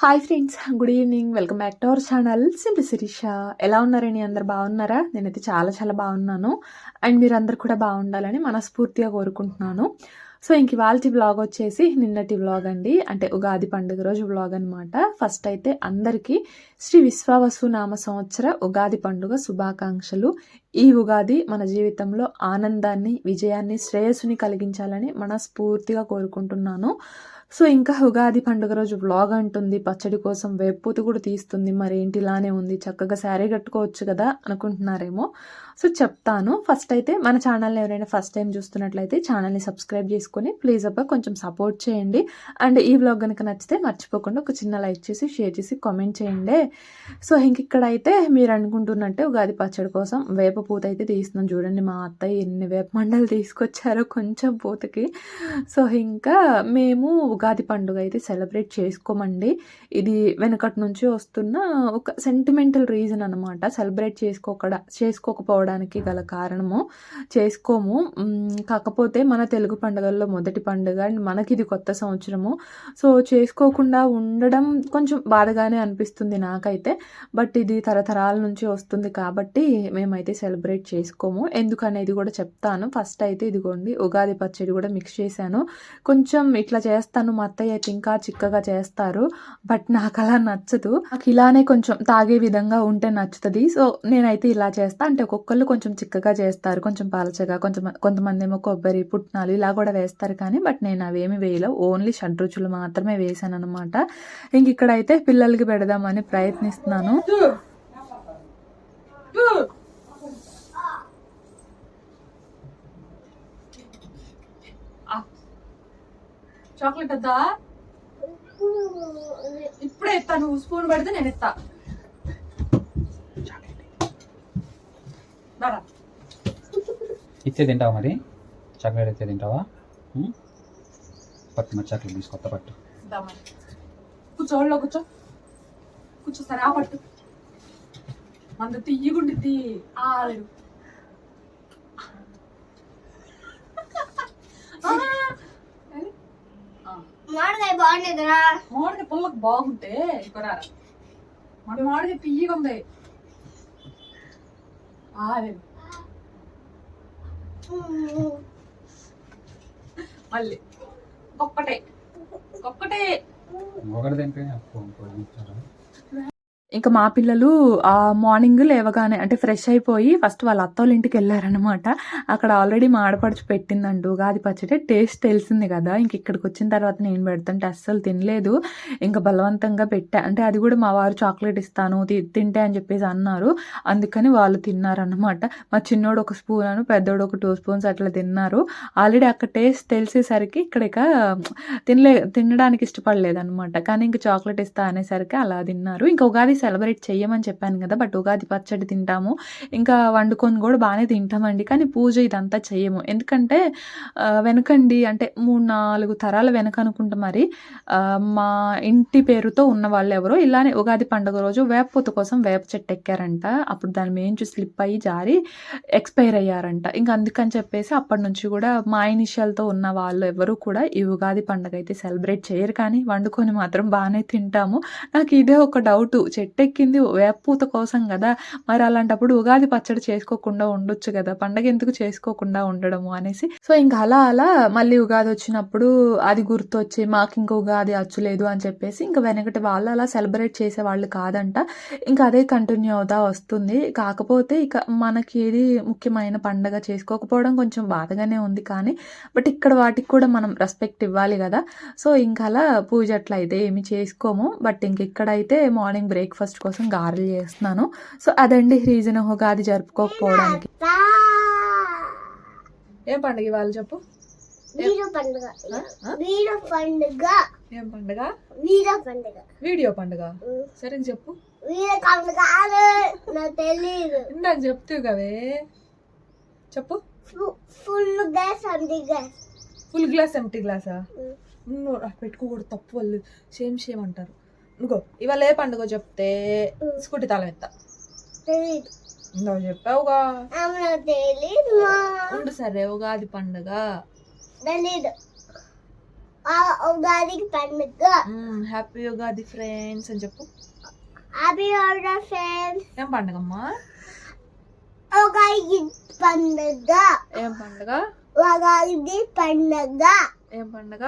Hi friends, good evening. Welcome back to our channel simply Sirisha. ఎలా ఉన్నారని అందరు బాగున్నారా? నేనైతే చాలా బాగున్నాను. అండ్ మీరందరూ కూడా బాగుండాలని మనస్ఫూర్తిగా కోరుకుంటున్నాను. సో ఇంక ఇవాల్టి వ్లాగ్ వచ్చేసి నిన్నటి వ్లాగ్ అండి, అంటే ఉగాది పండుగ రోజు వ్లాగ్ అనమాట. ఫస్ట్ అయితే అందరికీ శ్రీ విశ్వావసు నామ సంవత్సర ఉగాది పండుగ శుభాకాంక్షలు. ఈ ఉగాది మన జీవితంలో ఆనందాన్ని, విజయాన్ని, శ్రేయస్సుని కలిగించాలని మనస్ఫూర్తిగా కోరుకుంటున్నాను. సో ఇంకా ఉగాది పండుగ రోజు వ్లాగ్ అంటుంది, పచ్చడి కోసం వేపూత కూడా తీస్తుంది. మరేంటి ఇలానే ఉంది, చక్కగా శారీ కట్టుకోవచ్చు కదా అనుకుంటున్నారేమో. సో చెప్తాను. ఫస్ట్ అయితే మన ఛానల్ని ఎవరైనా ఫస్ట్ టైం చూస్తున్నట్లయితే ఛానల్ని సబ్స్క్రైబ్ చేసుకొని ప్లీజ్ అబ్బా కొంచెం సపోర్ట్ చేయండి. అండ్ ఈ వ్లాగ్ కనుక నచ్చితే మర్చిపోకుండా ఒక చిన్న లైక్ చేసి షేర్ చేసి కామెంట్ చేయండి. సో ఇంక ఇక్కడైతే మీరు అనుకుంటున్నట్టే ఉగాది పచ్చడి కోసం వేప పూత అయితే తీస్తున్నాం. చూడండి మా అత్తయ్య ఎన్ని వేప మండలు తీసుకొచ్చారో కొంచెం పూతకి. సో ఇంకా మేము ఉగాది పండుగ అయితే సెలబ్రేట్ చేసుకోమండి. ఇది వెనకటి నుంచి వస్తున్న ఒక సెంటిమెంటల్ రీజన్ అనమాట. సెలబ్రేట్ చేసుకోకపోవడానికి గల కారణము చేసుకోము. కాకపోతే మన తెలుగు పండుగల్లో మొదటి పండుగ అండ్ మనకి ఇది కొత్త సంవత్సరము. సో చేసుకోకుండా ఉండడం కొంచెం బాధగానే అనిపిస్తుంది నాకైతే. బట్ ఇది తరతరాల నుంచి వస్తుంది కాబట్టి మేమైతే సెలబ్రేట్ చేసుకోము. ఎందుకనేది కూడా చెప్తాను. ఫస్ట్ అయితే ఇదిగోండి ఉగాది పచ్చడి కూడా మిక్స్ చేశాను. కొంచెం ఇట్లా చేస్తాను, మా అత్తయ్య అయితే ఇంకా చిక్కగా చేస్తారు. బట్ నాకు అలా నచ్చదు. నాకు ఇలానే కొంచెం తాగే విధంగా ఉంటే నచ్చుతుంది. సో నేనైతే ఇలా చేస్తా. అంటే ఒక్కొక్కళ్ళు కొంచెం చిక్కగా చేస్తారు, కొంచెం పలచగా, కొంతమంది ఏమో కొబ్బరి, పుట్నాలు ఇలా కూడా వేస్తారు. కానీ బట్ నేను అవేమి వేయలేవు, ఓన్లీ షడ్రుచులు మాత్రమే వేసాను అనమాట. ఇంక ఇక్కడైతే పిల్లలకి పెడదామని ప్రయత్నిస్తున్నాను. చాక్లెట్ వద్దా? ఇప్పుడే ఎత్తా, నువ్వు స్పూన్ పెడితే నేను ఎత్తా. ఇచ్చే తింటావా మరి? చాక్లెట్ ఇచ్చే తింటావా? పట్టు మరి చాక్లెట్ తీసుకొత్త పట్టు. కూర్చో, ఒళ్ళో కూర్చో. కూర్చో సరే. ఆ పట్టు మంద తీయగుండిద్ది. ఆడు మామిడికాయ బాగుండేదిరా. మామిడికాయ పుల్లకి బాగుంటే కొరారా. మామిడికాయ తీయగా ఉంది. మళ్ళీ ఒక్కటే ఒకటి తింటే ఇంకా మా పిల్లలు మార్నింగ్ లేవగానే అంటే ఫ్రెష్ అయిపోయి ఫస్ట్ వాళ్ళ అత్తోళ్ళ ఇంటికి వెళ్ళారనమాట. అక్కడ ఆల్రెడీ మా ఆడపడుచు పెట్టిందండి ఉగాది పచ్చడి. టేస్ట్ తెలిసింది కదా. ఇంక ఇక్కడికి వచ్చిన తర్వాత నేను పెడుతుంటే అస్సలు తినలేదు. ఇంకా బలవంతంగా పెట్టా. అంటే అది కూడా మా వారు చాక్లెట్ ఇస్తాను తింటే అని చెప్పేసి అన్నారు. అందుకని వాళ్ళు తిన్నారనమాట. మా చిన్నోడు ఒక స్పూన్ అను, పెద్దోడు ఒక 2 స్పూన్స్ అట్లా తిన్నారు. ఆల్రెడీ అక్కడ టేస్ట్ తెలిసేసరికి ఇక్కడ తినడానికి ఇష్టపడలేదన్నమాట. కానీ ఇంకా చాక్లెట్ ఇస్తా అనేసరికి అలా తిన్నారు. ఇంకా ఉగాది సెలబ్రేట్ చెయ్యమని చెప్పాను కదా. బట్ ఉగాది పచ్చడి తింటాము, ఇంకా వండుకొని కూడా బాగానే తింటామండి. కానీ పూజ ఇదంతా చెయ్యము. ఎందుకంటే వెనకండి అంటే 3-4 తరాల వెనక అనుకుంటా మరి మా ఇంటి పేరుతో ఉన్న వాళ్ళు ఎవరో ఇలానే ఉగాది పండుగ రోజు వేపపూత కోసం వేప చెట్టు ఎక్కారంట. అప్పుడు దాని మేంచు స్లిప్ అయ్యి జారి ఎక్స్పైర్ అయ్యారంట. ఇంకా అందుకని చెప్పేసి అప్పటి నుంచి కూడా మా ఇనిషియల్తో ఉన్న వాళ్ళు ఎవరు కూడా ఈ ఉగాది పండుగ అయితే సెలబ్రేట్ చేయరు. కానీ వండుకొని మాత్రం బాగానే తింటాము. నాకు ఇదే ఒక డౌట్, చెట్టెక్కింది వేపపూత కోసం కదా, మరి అలాంటప్పుడు ఉగాది పచ్చడి చేసుకోకుండా ఉండొచ్చు కదా, పండగ ఎందుకు చేసుకోకుండా ఉండడము అనేసి. సో ఇంకా అలా మళ్ళీ ఉగాది వచ్చినప్పుడు అది గుర్తొచ్చి మాకు ఇంక ఉగాది అచ్చులేదు అని చెప్పేసి ఇంకా వెనకటి వాళ్ళు అలా సెలబ్రేట్ చేసేవాళ్ళు కాదంట. ఇంకా అదే కంటిన్యూ అవుతా వస్తుంది. కాకపోతే ఇక మనకి ఏది ముఖ్యమైన పండగ చేసుకోకపోవడం కొంచెం బాధగానే ఉంది. కానీ బట్ ఇక్కడ వాటికి కూడా మనం రెస్పెక్ట్ ఇవ్వాలి కదా. సో ఇంకా అలా పూజ అట్లా అయితే ఏమి చేసుకోము. బట్ ఇంక ఇక్కడైతే మార్నింగ్ బ్రేక్ఫాస్ట్ కోసం గారెలు చేస్తున్నాను. సో అదండి రీజన్ ఉగాది జరుపుకోకపోవడానికి. ఏం పండుగ వాళ్ళు చెప్పు? వీడియో పండుగ. ఏం పండుగ? వీడియో వీడియో పండుగ. సరే చెప్పు. వీడియో పండుగ నాకు తెలియదు. ఇందాక చెప్తూ కవే, చెప్పు. Full glass empty glass. Full glass empty గ్లాసా? పెట్టుకోకూడదు, తప్పు. వాళ్ళు సేమ్ అంటారు. ఇంకో ఇవాళ ఏ పండుగ చెప్తే స్కూటీ తాళం ఎత్తా. నువ్వు చెప్పావుగా. తెలీదు. ఉండు సరే. ఉగాది పండుగ తెలీదు. ఉగాదికి పండుగ. హ్యాపీ ఉగాది ఫ్రెండ్స్ అని చెప్పు. Happy Ugadi friends. ఏం పండుగమ్మా? ఉగాది పండుగ. ఏం పండుగ? ఉగాది పండుగ. ఏం పండుగ?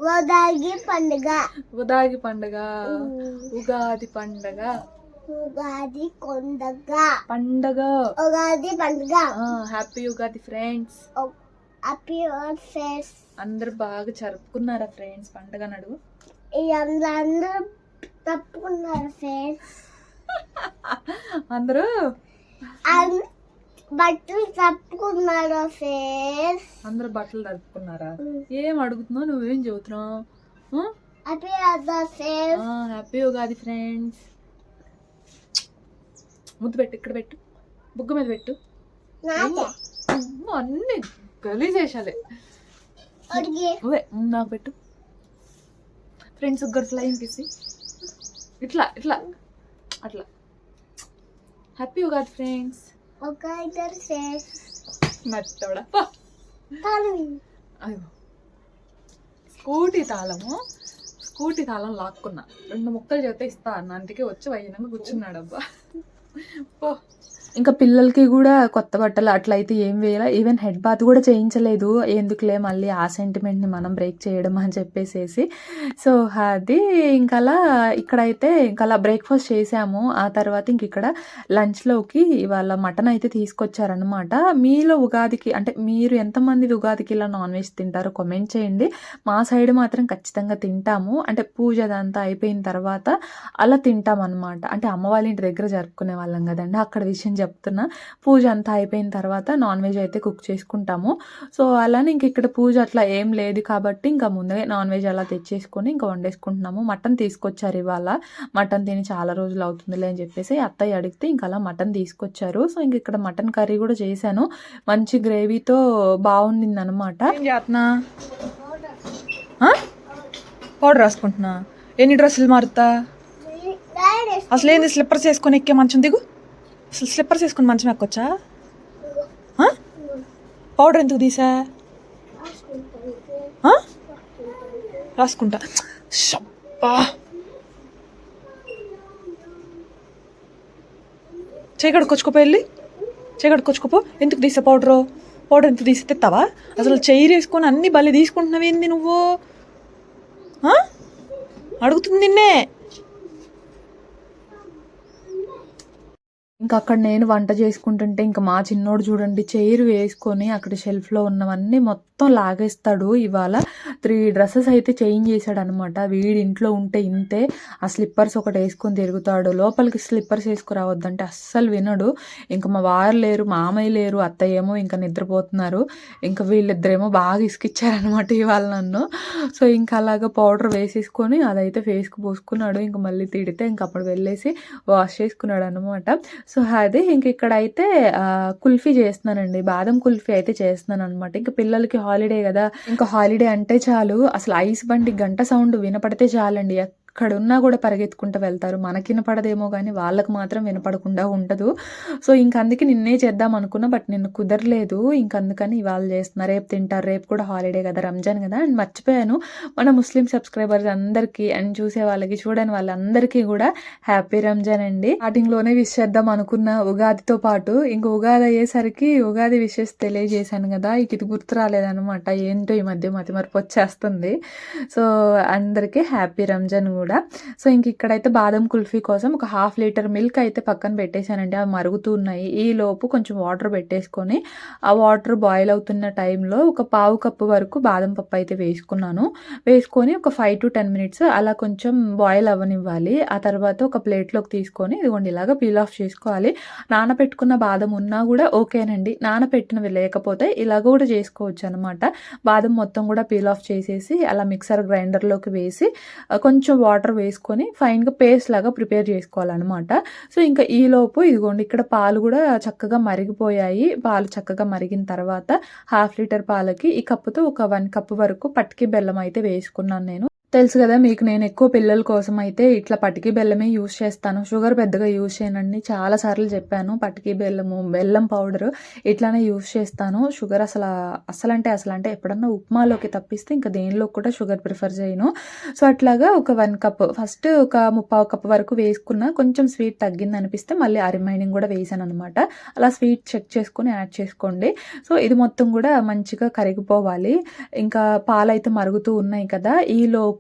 ఉగాది పండుగ. ఉగాది పండుగ. ఉగాది పండుగ. ఉగాది పండుగ. పండుగ. ఉగాది పండుగ. Happy Ugadi friends. Happy Ugadi friends. అందరు బాగా జరుపుకున్నారా ఫ్రెండ్స్ పండుగ నడుగు? అందరూ తప్పుకున్నారు ఫ్రెండ్స్. అందరూ బట్టలు తప్పుకున్నారు ఫ్రెండ్స్. అందరూ బట్టలు తడుపుకున్నారా? ఏం అడుగుతున్నావు? నువ్వేం చెబుతున్నావు? Happy Ugadi friends. Happy Ugadi friends. ముద్దు పెట్టు, ఇక్కడ పెట్టు, బుగ్గ మీద పెట్టు. అన్ని గలీజేసాలే. నాకు పెట్టు ఫ్రెండ్స్. Good flying కిసి. ఇట్లా ఇట్లా అట్లా. Happy Ugadi friends. మెత్తోడా. అయ్యో, స్కూటీ తాళం లాక్కున్నా. 2 ముక్కలు చెబితే ఇస్తా అన్న, అందుకే వచ్చి వైనంగా కూర్చున్నాడు. అబ్బా పో. ఇంకా పిల్లలకి కూడా కొత్త బట్టలు అట్లయితే ఏం వేయాల, ఈవెన్ హెడ్ బాత్ కూడా చేయించలేదు. ఎందుకులే మళ్ళీ ఆ సెంటిమెంట్ని మనం బ్రేక్ చేయడం అని చెప్పేసేసి. సో అది ఇంకలా ఇక్కడైతే ఇంకలా బ్రేక్ఫాస్ట్ చేసాము. ఆ తర్వాత ఇంక ఇక్కడ లంచ్లోకి ఇవాళ మటన్ అయితే తీసుకొచ్చారనమాట. మీలో ఉగాదికి అంటే మీరు ఎంతమంది ఉగాదికి ఇలా నాన్ వెజ్ తింటారో కామెంట్ చేయండి. మా సైడ్ మాత్రం ఖచ్చితంగా తింటాము. అంటే పూజ అదంతా అయిపోయిన తర్వాత అలా తింటాం అనమాట. అంటే అమ్మ వాళ్ళ ఇంటి దగ్గర జరుపుకునే వాళ్ళం కదండి, అక్కడ విషయం చెప్తున్నా. పూజ అంతా అయిపోయిన తర్వాత నాన్ వెజ్ అయితే కుక్ చేసుకుంటాము. సో అలానే ఇంక ఇక్కడ పూజ అట్లా ఏం లేదు కాబట్టి ఇంకా ముందే నాన్ వెజ్ అలా తెచ్చేసుకొని ఇంకా వండేసుకుంటున్నాము. మటన్ తీసుకొచ్చారు ఇవాళ. మటన్ తిని చాలా రోజులు అవుతుందిలే అని చెప్పేసి అత్తయ్య అడిగితే ఇంకా అలా మటన్ తీసుకొచ్చారు. సో ఇంక ఇక్కడ మటన్ కర్రీ కూడా చేశాను. మంచి గ్రేవీతో బాగుండింది అనమాట. ఏం చేస్తున్నా? పౌడర్ రాసుకుంటున్నా. ఎన్ని డ్రెస్సులు మారుతా? అసలు ఏంది స్లిప్పర్స్ వేసుకొని ఎక్కే మంచం దిగు. అసలు స్లిప్పర్స్ వేసుకుని మంచం ఎక్కొచ్చా? పౌడర్ ఎందుకు తీసా? రాసుకుంటా. షబ్బా, చేయగడుకొచ్చుకోపో, వెళ్ళి చేయగడుకొచ్చుకోపో. ఎందుకు తీసా పౌడర్ ఎందుకు తీసి తెస్తావా? అసలు చెయ్యి వేసుకొని అన్ని బలి తీసుకుంటున్నావు ఏంది నువ్వు? అడుగుతుంది నిన్నే. ఇంకా అక్కడ నేను వంట చేసుకుంటుంటే ఇంకా మా చిన్నోడు చూడండి చైర్ వేసుకొని అక్కడ షెల్ఫ్లో ఉన్నవన్నీ మొత్తం లాగేస్తాడు. ఇవాళ 3 డ్రెస్సెస్ అయితే చేంజ్ చేశాడు అనమాట. వీడి ఇంట్లో ఉంటే ఇంతే. ఆ స్లిప్పర్స్ ఒకటి వేసుకొని తిరుగుతాడు. లోపలికి స్లిప్పర్స్ వేసుకురావద్దంటే అస్సలు వినడు. ఇంకా మా వారు లేరు, మామయ్య లేరు, అత్తయ్య ఏమో ఇంకా నిద్రపోతున్నారు. ఇంకా వీళ్ళిద్దరేమో బాగా ఇసుకిచ్చారనమాట ఇవాళ నన్ను. సో ఇంకా అలాగా పౌడర్ వేసేసుకొని అదైతే ఫేస్కి పోసుకున్నాడు. ఇంకా మళ్ళీ తిడితే ఇంక అప్పుడు వెళ్ళేసి వాష్ చేసుకున్నాడు అనమాట. సో అదే ఇంక ఇక్కడైతే కుల్ఫీ చేస్తున్నానండి. బాదం కుల్ఫీ అయితే చేస్తున్నాను అనమాట. ఇంకా పిల్లలకి హాలిడే కదా, ఇంకా హాలిడే అంటే చాలు అసలు ఐస్ బండి గంట సౌండ్ వినపడితే చాలండి ఎక్కడున్నా కూడా పరిగెత్తుకుంటూ వెళ్తారు. మనకి వినపడదేమో కానీ వాళ్ళకు మాత్రం వినపడకుండా ఉండదు. సో ఇంక అందుకే నిన్నే చేద్దాం అనుకున్నా, బట్ నిన్న కుదరలేదు. ఇంక అందుకని ఇవాళ చేస్తున్నా. రేపు తింటారు, రేపు కూడా హాలిడే కదా, రంజాన్ కదా. అండ్ మర్చిపోయాను, మన ముస్లిం సబ్స్క్రైబర్స్ అందరికీ అండ్ చూసే వాళ్ళకి చూడని వాళ్ళందరికీ కూడా హ్యాపీ రంజాన్ అండి. స్టార్టింగ్లోనే విష్ చేద్దాం అనుకున్న ఉగాదితో పాటు ఇంక ఉగాది అయ్యేసరికి ఉగాది విషెస్ తెలియజేశాను కదా, ఇది గుర్తు రాలేదనమాట. ఏంటో ఈ మధ్య మతిమరపు వచ్చేస్తుంది. సో అందరికీ హ్యాపీ రంజాన్ కూడా. సో ఇంక ఇక్కడైతే బాదం కుల్ఫీ కోసం ఒక 1/2 లీటర్ మిల్క్ అయితే పక్కన పెట్టేశానండి. అవి మరుగుతూ ఉన్నాయి. ఈ లోపు కొంచెం వాటర్ పెట్టేసుకొని ఆ వాటర్ బాయిల్ అవుతున్న టైంలో ఒక 1/4 కప్పు వరకు బాదం పప్పు అయితే వేసుకున్నాను. వేసుకొని ఒక 5 to 10 minutes అలా కొంచెం బాయిల్ అవ్వనివ్వాలి. ఆ తర్వాత ఒక ప్లేట్లోకి తీసుకొని ఇదిగోండి ఇలాగా పీల్ ఆఫ్ చేసుకోవాలి. నానబెట్టుకున్న బాదం ఉన్నా కూడా ఓకేనండి, నానబెట్టినవి లేకపోతే ఇలాగ కూడా చేసుకోవచ్చు అనమాట. బాదం మొత్తం కూడా పీల్ ఆఫ్ చేసేసి అలా మిక్సర్ గ్రైండర్లోకి వేసి కొంచెం వాటర్ వేసుకొని ఫైన్గా పేస్ట్ లాగా ప్రిపేర్ చేసుకోవాలన్నమాట. సో ఇంకా ఈలోపు ఇదిగోండి ఇక్కడ పాలు కూడా చక్కగా మరిగిపోయాయి. పాలు చక్కగా మరిగిన తర్వాత 1/2 లీటర్ పాలకి ఈ కప్పుతో ఒక 1 కప్పు వరకు పట్టికి బెల్లం అయితే వేసుకున్నాను నేను. తెలుసు కదా మీకు, నేను ఎక్కువ పిల్లల కోసం అయితే ఇట్లా పటికి బెల్లమే యూజ్ చేస్తాను. షుగర్ పెద్దగా యూజ్ చేయనండి. చాలా సార్లు చెప్పాను. పటికి బెల్లము, బెల్లం పౌడరు ఇట్లానే యూజ్ చేస్తాను. షుగర్ అసలంటే ఎప్పుడన్నా ఉప్మాలోకి తప్పిస్తే ఇంకా దేనిలో కూడా షుగర్ ప్రిఫర్ చేయను. సో అట్లాగా ఒక 1 కప్ ఫస్ట్ ఒక 3/4 కప్ వరకు వేసుకున్నా. కొంచెం స్వీట్ తగ్గింది అనిపిస్తే మళ్ళీ ఆ రిమైనింగ్ కూడా వేసాను అనమాట. అలా స్వీట్ చెక్ చేసుకొని యాడ్ చేసుకోండి. సో ఇది మొత్తం కూడా మంచిగా కరిగిపోవాలి. ఇంకా పాలైతే మరుగుతూ ఉన్నాయి కదా, ఈలోపు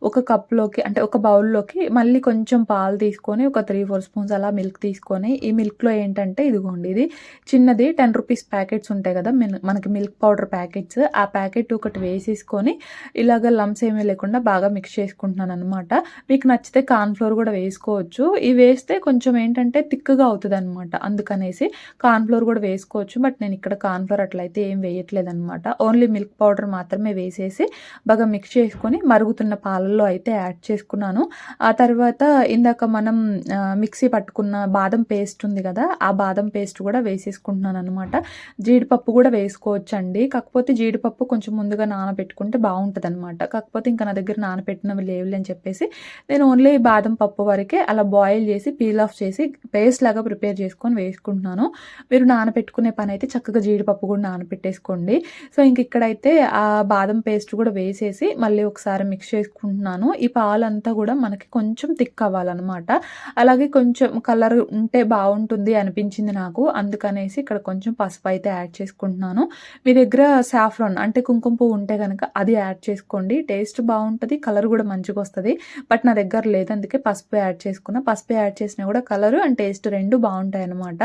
ఒక కప్లోకి అంటే ఒక బౌల్లోకి మళ్ళీ కొంచెం పాలు తీసుకొని ఒక 3-4 స్పూన్స్ అలా మిల్క్ తీసుకొని, ఈ మిల్క్లో ఏంటంటే ఇదిగోండి, ఇది చిన్నది 10 రూపీస్ ప్యాకెట్స్ ఉంటాయి కదా మనకి మిల్క్ పౌడర్ ప్యాకెట్స్, ఆ ప్యాకెట్ ఒకటి వేసేసుకొని ఇలాగ లమ్స్ ఏమీ లేకుండా బాగా మిక్స్ చేసుకుంటున్నాను అనమాట. మీకు నచ్చితే కార్న్ఫ్లోర్ కూడా వేసుకోవచ్చు. ఇవి వేస్తే కొంచెం ఏంటంటే థిక్గా అవుతుంది అనమాట, అందుకనేసి కార్న్ఫ్లోర్ కూడా వేసుకోవచ్చు. బట్ నేను ఇక్కడ కార్న్ఫ్లోర్ అట్లయితే ఏం వేయట్లేదు అనమాట. ఓన్లీ మిల్క్ పౌడర్ మాత్రమే వేసేసి బాగా మిక్స్ చేసుకొని మరుగుతున్న పాలల్లో అయితే యాడ్ చేసుకున్నాను. ఆ తర్వాత ఇందాక మనం మిక్సీ పట్టుకున్న బాదం పేస్ట్ ఉంది కదా, ఆ బాదం పేస్ట్ కూడా వేసేసుకుంటున్నాను అనమాట. జీడిపప్పు కూడా వేసుకోవచ్చండి. కాకపోతే జీడిపప్పు కొంచెం ముందుగా నానబెట్టుకుంటే బాగుంటుంది అనమాట. కాకపోతే ఇంకా నా దగ్గర నానబెట్టినవి లేవులే అని చెప్పేసి నేను ఓన్లీ బాదం పప్పు వరకే అలా బాయిల్ చేసి పీల్ ఆఫ్ చేసి పేస్ట్ లాగా ప్రిపేర్ చేసుకొని వేసుకుంటున్నాను. మీరు నానబెట్టుకునే పని అయితే చక్కగా జీడిపప్పు కూడా నానబెట్టేసుకోండి. సో ఇంక ఇక్కడైతే ఆ బాదం పేస్ట్ కూడా వేసేసి మళ్ళీ ఒకసారి మిక్స్ చేసుకుంటున్నాను. ఈ పాలంతా కూడా మనకి కొంచెం థిక్ అవ్వాలన్నమాట. అలాగే కొంచెం కలర్ ఉంటే బాగుంటుంది అనిపించింది నాకు, అందుకనేసి ఇక్కడ కొంచెం పసుపు అయితే యాడ్ చేసుకుంటున్నాను. మీ దగ్గర సాఫ్రాన్ అంటే కుంకుమ పువ్వు ఉంటే కనుక అది యాడ్ చేసుకోండి, టేస్ట్ బాగుంటుంది, కలర్ కూడా మంచిగా వస్తుంది. బట్ నా దగ్గర లేదు, అందుకే పసుపు యాడ్ చేసుకున్నా. పసుపు యాడ్ చేసినా కూడా కలర్ అండ్ టేస్ట్ రెండు బాగుంటాయి అనమాట.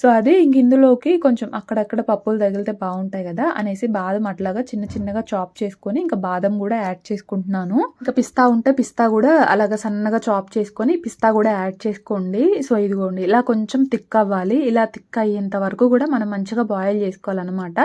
సో అది ఇంక ఇందులోకి కొంచెం అక్కడక్కడ పప్పులు తగిలితే బాగుంటాయి కదా అనేసి బాదం అట్లాగా చిన్న చిన్నగా చాప్ చేసుకొని ఇంకా బాదం కూడా యాడ్ చేసుకుంటున్నాను. ఇంకా పిస్తా ఉంటే పిస్తా కూడా అలాగా సన్నగా చాప్ చేసుకొని పిస్తా కూడా యాడ్ చేసుకోండి. సో ఇదిగోండి ఇలా కొంచెం థిక్ అవ్వాలి. ఇలా థిక్ అయ్యేంత వరకు కూడా మనం మంచిగా బాయిల్ చేసుకోవాలన్నమాట.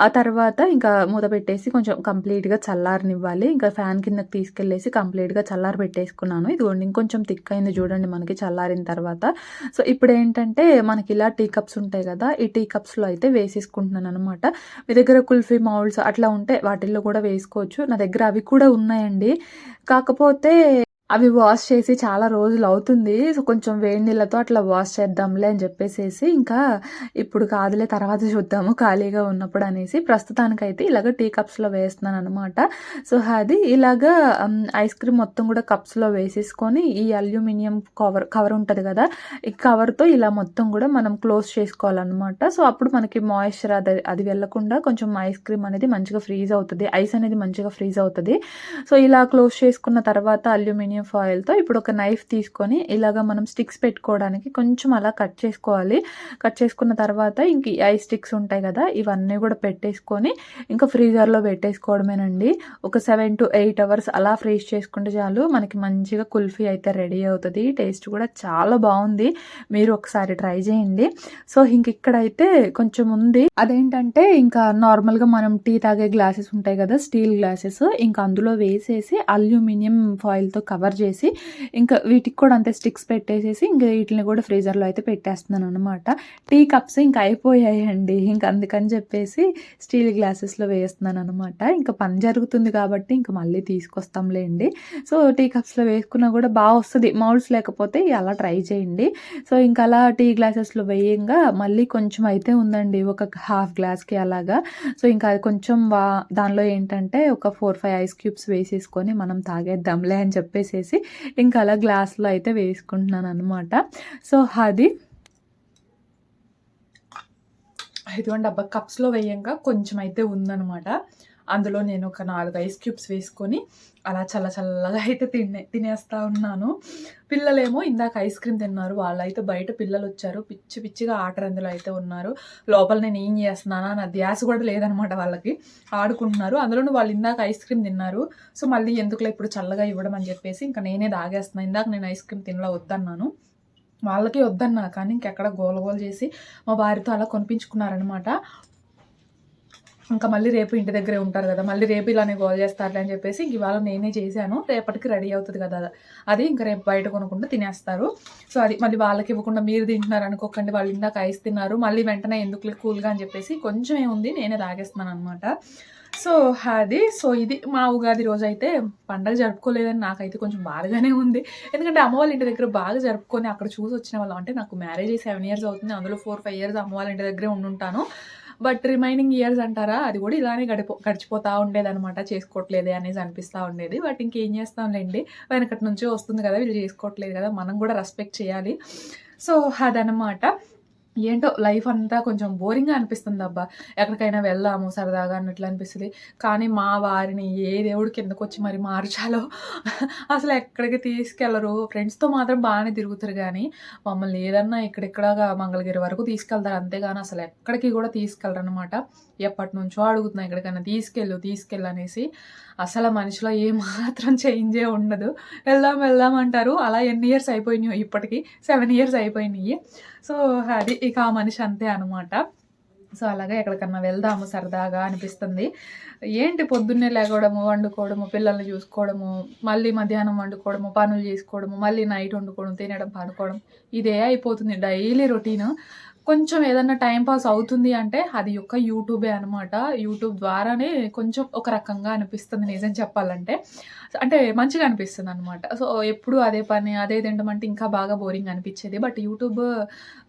ఆ తర్వాత ఇంకా మూత పెట్టేసి కొంచెం కంప్లీట్గా చల్లారనివ్వాలి. ఇంకా ఫ్యాన్ కిందకి తీసుకెళ్ళేసి కంప్లీట్గా చల్లారి పెట్టేసుకున్నాను. ఇదిగోండి ఇంకొంచెం థిక్ అయింది చూడండి మనకి చల్లారిన తర్వాత. సో ఇప్పుడు ఏంటంటే మనకి ఇలా టీ కప్స్ ఉంటాయి కదా, ఈ టీ కప్స్లో అయితే వేసేసుకుంటున్నాను అనమాట. మీ దగ్గర కుల్ఫీ మౌల్డ్స్ అట్లా ఉంటే వాటిల్లో కూడా వేసుకోవచ్చు. నా దగ్గర అవి కూడా ఉన్నాయండి, కాకపోతే అవి వాష్ చేసి చాలా రోజులు అవుతుంది. సో కొంచెం వేడి నీళ్ళతో అట్లా వాష్ చేద్దాంలే అని చెప్పేసేసి ఇంకా ఇప్పుడు కాదులే తర్వాత చూద్దాము ఖాళీగా ఉన్నప్పుడు అనేసి ప్రస్తుతానికైతే ఇలాగ టీ కప్స్లో వేస్తున్నాను అనమాట. సో అది ఇలాగా ఐస్ క్రీమ్ మొత్తం కూడా కప్స్లో వేసేసుకొని ఈ అల్యూమినియం కవర్ ఉంటుంది కదా, ఈ కవర్తో ఇలా మొత్తం కూడా మనం క్లోజ్ చేసుకోవాలన్నమాట. సో అప్పుడు మనకి మాయిశ్చర్ అది వెళ్ళకుండా కొంచెం ఐస్ క్రీమ్ అనేది మంచిగా ఫ్రీజ్ అవుతుంది, ఐస్ అనేది మంచిగా ఫ్రీజ్ అవుతుంది. సో ఇలా క్లోజ్ చేసుకున్న తర్వాత అల్యూమినియం ఫాయిల్తో ఇప్పుడు ఒక నైఫ్ తీసుకొని ఇలాగా మనం స్టిక్స్ పెట్టుకోవడానికి కొంచెం అలా కట్ చేసుకోవాలి. కట్ చేసుకున్న తర్వాత ఇంక ఐస్ స్టిక్స్ ఉంటాయి కదా, ఇవన్నీ కూడా పెట్టేసుకొని ఇంకా ఫ్రీజర్లో పెట్టేసుకోవడమేనండి. ఒక 7 to 8 hours అలా ఫ్రీజ్ చేసుకుంటే చాలు, మనకి మంచిగా కుల్ఫీ అయితే రెడీ అవుతుంది. టేస్ట్ కూడా చాలా బాగుంది, మీరు ఒకసారి ట్రై చేయండి. సో ఇంక ఇక్కడైతే కొంచెం ఉంది, అదేంటంటే ఇంకా నార్మల్గా మనం టీ తాగే గ్లాసెస్ ఉంటాయి కదా, స్టీల్ గ్లాసెస్, ఇంకా అందులో వేసేసి అల్యూమినియం ఫాయిల్తో కవర్ చేసి ఇంకా వీటికి కూడా అంతే స్టిక్స్ పెట్టేసేసి ఇంకా వీటిని కూడా ఫ్రీజర్లో అయితే పెట్టేస్తున్నాను అనమాట. టీ కప్స్ ఇంకా అయిపోయాయండి, ఇంకా అందుకని చెప్పేసి స్టీల్ గ్లాసెస్లో వేస్తున్నాను అనమాట. ఇంకా పని జరుగుతుంది కాబట్టి ఇంకా మళ్ళీ తీసుకొస్తాంలేండి. సో టీ కప్స్లో వేసుకున్నా కూడా బాగా వస్తుంది, మౌల్డ్స్ లేకపోతే అలా ట్రై చేయండి. సో ఇంకా అలా టీ గ్లాసెస్లో వేయంగా మళ్ళీ కొంచెం అయితే ఉందండి, ఒక హాఫ్ గ్లాస్కి అలాగా. సో ఇంకా అది కొంచెం దానిలో ఏంటంటే ఒక 4-5 ఐస్ క్యూబ్స్ వేసేసుకొని మనం తాగేద్దాంలే అని చెప్పేసి ఇంకా అలా గ్లాస్లో అయితే వేసుకుంటున్నాను అనమాట. సో అది ఇదిగోండి అబ్బా, కప్స్లో వేయంగా కొంచెం అయితే ఉందనమాట. అందులో నేను ఒక 4 ఐస్ క్యూబ్స్ వేసుకొని అలా చల్లగా అయితే తినేస్తూ ఉన్నాను. పిల్లలేమో ఇందాక ఐస్ క్రీమ్ తిన్నారు, వాళ్ళైతే బయట పిల్లలు వచ్చారు, పిచ్చిగా ఆటరందులో అయితే ఉన్నారు. లోపల నేను ఏం చేస్తున్నానా నా ధ్యాస కూడా లేదనమాట, వాళ్ళకి ఆడుకుంటున్నారు. అందులోనూ వాళ్ళు ఇందాక ఐస్ క్రీమ్ తిన్నారు. సో మళ్ళీ ఎందుకులే ఇప్పుడు చల్లగా ఇవ్వడం అని చెప్పేసి ఇంకా నేనే తాగేస్తున్నాను. ఇందాక నేను ఐస్ క్రీమ్ తినలా వద్దన్నాను, వాళ్ళకి వద్దన్నా కానీ ఇంకెక్కడ గోలగోలు చేసి మా భార్యతో అలా కొనిపించుకున్నారనమాట. ఇంకా మళ్ళీ రేపు ఇంటి దగ్గరే ఉంటారు కదా, మళ్ళీ రేపు ఇలానే గోల్ చేస్తారులే అని చెప్పేసి ఇవాళ నేనే చేశాను. రేపటికి రెడీ అవుతుంది కదా అది, ఇంకా రేపు బయట కొనుక్కుంటూ తినేస్తారు. సో అది మళ్ళీ వాళ్ళకి ఇవ్వకుండా మీరు తింటున్నారు అనుకోకండి, వాళ్ళు ఇందాక ఐస్ తిన్నారు, మళ్ళీ వెంటనే ఎందుకు కూల్గా అని చెప్పేసి కొంచెం ఏముంది నేనే తాగేస్తున్నాను అనమాట. సో ఇది మా ఉగాది రోజు అయితే పండగ జరుపుకోలేదని నాకైతే కొంచెం బాధగానే ఉంది. ఎందుకంటే అమ్మ వాళ్ళ ఇంటి దగ్గర బాగా జరుపుకొని అక్కడ చూసి వచ్చిన వాళ్ళం. అంటే నాకు మ్యారేజ్ అయ్యి 7 ఇయర్స్ అవుతుంది. అందులో 4, 5 ఇయర్స్ అమ్మ వాళ్ళ ఇంటి దగ్గరే ఉండుంటాను. బట్ రిమైనింగ్ ఇయర్స్ అంటారా, అది కూడా ఇలానే గడిచిపోతూ ఉండేదనమాట. చేసుకోవట్లేదే అనేసి అనిపిస్తూ ఉండేది. బట్ ఇంకేం చేస్తాంలేండి, వెనకటి నుంచే వస్తుంది కదా, వీళ్ళు చేసుకోవట్లేదు కదా, మనం కూడా రెస్పెక్ట్ చేయాలి. సో అదనమాట. ఏంటో లైఫ్ అంతా కొంచెం బోరింగ్గా అనిపిస్తుంది అబ్బా. ఎక్కడికైనా వెళ్దాము సరదాగా అన్నట్లు అనిపిస్తుంది. కానీ మా వారిని ఏ దేవుడు కిందకు వచ్చి మరి మార్చాలో అసలు ఎక్కడికి తీసుకెళ్లరు. ఫ్రెండ్స్తో మాత్రం బాగానే తిరుగుతారు కానీ మమ్మల్ని ఏదన్నా ఇక్కడిక్కడగా మంగళగిరి వరకు తీసుకెళ్తారు, అంతేగాని అసలు ఎక్కడికి కూడా తీసుకెళ్ళరు అనమాట. ఎప్పటి నుంచో అడుగుతున్నా ఎక్కడికైనా తీసుకెళ్ళు అనేసి. అసలు మనిషిలో ఏమాత్రం చేంజే ఉండదు. వెళ్దాం అంటారు. అలా ఎన్ని ఇయర్స్ అయిపోయినాయో, ఇప్పటికి 7 ఇయర్స్ అయిపోయినాయి. సో అది ఇక ఆ మనిషి అంతే అనమాట. సో అలాగే ఎక్కడికన్నా వెళ్దాము సరదాగా అనిపిస్తుంది. ఏంటి పొద్దున్నే లేగడము, వండుకోవడము, పిల్లల్ని చూసుకోవడము, మళ్ళీ మధ్యాహ్నం వండుకోవడము, పనులు చేసుకోవడము, మళ్ళీ నైట్ వండుకోవడం, తినడం, పడుకోవడం, ఇదే అయిపోతుంది డైలీ రొటీన్. కొంచెం ఏదన్నా టైం పాస్ అవుతుంది అంటే అది యొక్క యూట్యూబే అనమాట. యూట్యూబ్ ద్వారానే కొంచెం ఒక రకంగా అనిపిస్తుంది నిజం చెప్పాలంటే. అంటే మంచిగా అనిపిస్తుంది అనమాట. సో ఎప్పుడు అదే పని అదే తినడం ఇంకా బాగా బోరింగ్ అనిపించేది. బట్ యూట్యూబ్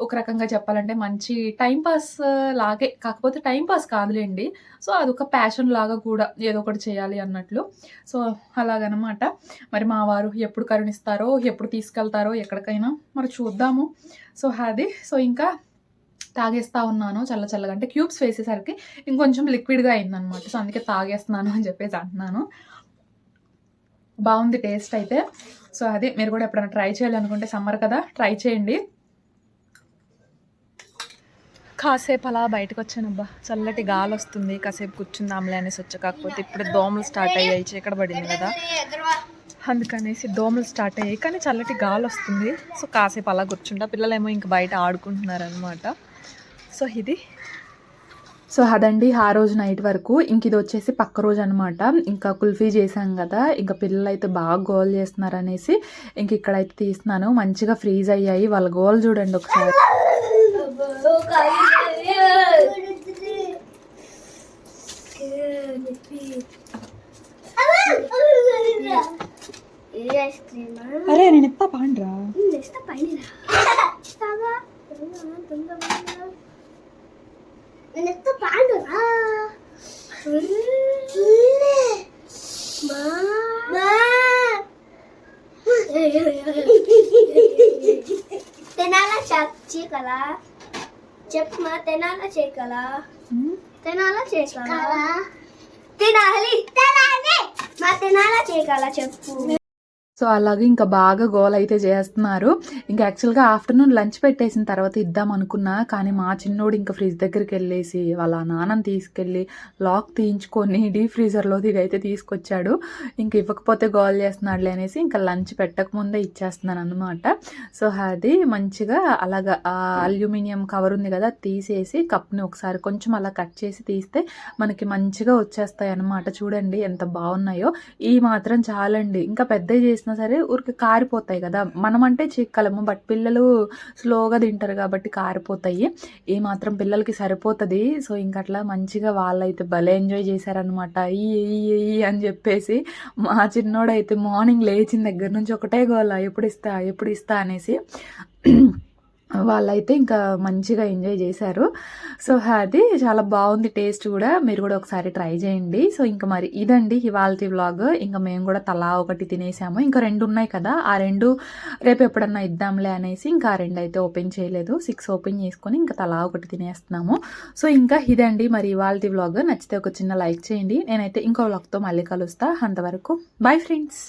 ఒక రకంగా చెప్పాలంటే మంచి టైం పాస్ లాగే, కాకపోతే టైం పాస్ కాదులేండి. సో అదొక ప్యాషన్ లాగా కూడా, ఏదో ఒకటి చేయాలి అన్నట్లు. సో అలాగనమాట. మరి మా వారు ఎప్పుడు కరుణిస్తారో, ఎప్పుడు తీసుకెళ్తారో ఎక్కడికైనా మరి చూద్దాము. సో ఇంకా తాగేస్తూ ఉన్నాను చల్లగా. అంటే క్యూబ్స్ వేసేసరికి ఇంకొంచెం లిక్విడ్గా అయిందనమాట. సో అందుకే తాగేస్తున్నాను అని చెప్పేసి అంటున్నాను. బాగుంది టేస్ట్ అయితే. సో మీరు కూడా ఎప్పుడైనా ట్రై చేయాలనుకుంటే సమ్మర్ కదా, ట్రై చేయండి. కాసేపు అలా బయటకు వచ్చానబ్బా, చల్లటి గాలి వస్తుంది. కాసేపు కూర్చుందాంలే అనేసి వచ్చా. కాకపోతే ఇప్పుడు దోమలు స్టార్ట్ అయ్యాయి, చీకటి పడింది కదా, అందుకనేసి దోమలు స్టార్ట్ అయ్యాయి. కానీ చల్లటి గాలి వస్తుంది. సో కాసేపు అలా కూర్చుంటా. పిల్లలేమో ఇంక బయట ఆడుకుంటున్నారనమాట. సో అదండి ఆ రోజు నైట్ వరకు. ఇంక ఇది వచ్చేసి పక్క రోజు అనమాట. ఇంకా కుల్ఫీ చేశాం కదా, ఇంకా పిల్లలు అయితే బాగా గోల్ చేస్తున్నారు అనేసి ఇంక ఇక్కడైతే తీస్తున్నాను. మంచిగా ఫ్రీజ్ అయ్యాయి. వాళ్ళ గోల్ చూడండి ఒకసారి. అరే నేను ఎత్తా పాండ్రా. తినాలా చేయగలా చెప్పమా, తినాలా చేయగలా, తినాలా చేయగలా, తినాలి మా తినాలా చేయగలా చెప్పు. సో అలాగే ఇంకా బాగా గోల్ అయితే చేస్తున్నారు. ఇంకా యాక్చువల్గా ఆఫ్టర్నూన్ లంచ్ పెట్టేసిన తర్వాత ఇద్దాం అనుకున్నా, కానీ మా చిన్నోడు ఇంకా ఫ్రిడ్జ్ దగ్గరికి వెళ్ళేసి వాళ్ళ నాన్నని తీసుకెళ్ళి లాక్ తీయించుకొని డీప్ ఫ్రీజర్లో ఇదైతే తీసుకొచ్చాడు. ఇంక ఇవ్వకపోతే గోల్ చేస్తున్నాడులే అనేసి ఇంకా లంచ్ పెట్టకముందే ఇచ్చేస్తున్నాను అనమాట. సో అది మంచిగా అలాగా అల్యూమినియం కవర్ ఉంది కదా, తీసేసి కప్ని ఒకసారి కొంచెం అలా కట్ చేసి తీస్తే మనకి మంచిగా వచ్చేస్తాయి అన్నమాట. చూడండి ఎంత బాగున్నాయో. ఈ మాత్రం చాలండి. ఇంకా పెద్ద చేసి సరే ఊరికి కారిపోతాయి కదా, మనం అంటే చిక్కలము, బట్ పిల్లలు స్లోగా తింటారు కాబట్టి కారిపోతాయి. ఏ మాత్రం పిల్లలకి సరిపోతుంది. సో ఇంక అట్లా మంచిగా వాళ్ళైతే భలే ఎంజాయ్ చేశారనమాట. ఈ అని చెప్పేసి మా చిన్నోడైతే మార్నింగ్ లేచిన దగ్గర నుంచి ఒకటే గోల, ఎప్పుడు ఇస్తా అనేసి. వాళ్ళైతే ఇంకా మంచిగా ఎంజాయ్ చేశారు. సో అది చాలా బాగుంది టేస్ట్ కూడా. మీరు కూడా ఒకసారి ట్రై చేయండి. సో ఇంకా మరి ఇదండి ఇవాల్టి వ్లాగ్. ఇంకా మేము కూడా తలా ఒకటి తినేసాము. ఇంకా 2 ఉన్నాయి కదా, ఆ 2 రేపు ఎప్పుడన్నా ఇద్దాంలే అనేసి ఇంకా ఆ 2 అయితే ఓపెన్ చేయలేదు. 6 ఓపెన్ చేసుకొని ఇంకా తలా ఒకటి తినేస్తున్నాము. సో ఇంకా ఇదండి మరి ఇవాల్టి వ్లాగ్. నచ్చితే ఒక చిన్న లైక్ చేయండి. నేనైతే ఇంకో వ్లాగ్తో మళ్ళీ కలుస్తా. అంతవరకు బాయ్ ఫ్రెండ్స్.